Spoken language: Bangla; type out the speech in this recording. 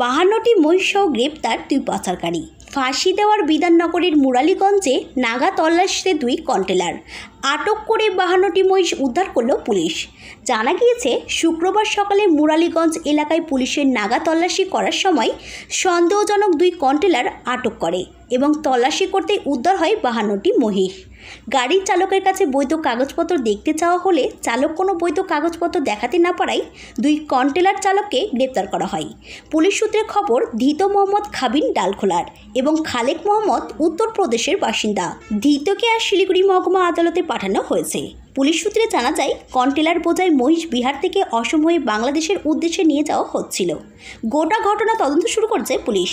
52টি মহিষসহ গ্রেপ্তার 2 পাচারকারী। ফাঁসি দেওয়ার বিধাননগরের মুরালীগঞ্জে নাগা তল্লাশিতে 2 কন্টেনার আটক করে 52টি মহিষ উদ্ধার করল পুলিশ। জানা গিয়েছে, শুক্রবার সকালে মুরালীগঞ্জ এলাকায় পুলিশের নাগা তল্লাশি করার সময় সন্দেহজনক 2 কন্টেনার আটক করে এবং তল্লাশি করতে উদ্ধার হয় 52টি মহিষ। গাড়ির চালকের কাছে বৈধ কাগজপত্র দেখতে চাওয়া হলে চালক কোনো বৈধ কাগজপত্র দেখাতে না পারায় 2 কন্টেনার চালককে গ্রেপ্তার করা হয়। পুলিশ সূত্রে খবর, ধৃত মোহাম্মদ খাবিন ডালখোলার এবং খালেক মোহাম্মদ উত্তরপ্রদেশের বাসিন্দা। ধৃতকে আজ শিলিগুড়ি মহকুমা আদালতে পাঠানো হয়েছে। পুলিশ সূত্রে জানা যায়, কন্টেনার বোঝাই মহিষ বিহার থেকে অসম হয়ে বাংলাদেশের উদ্দেশ্যে নিয়ে যাওয়া হচ্ছিল। গোটা ঘটনা তদন্ত শুরু করেছে পুলিশ।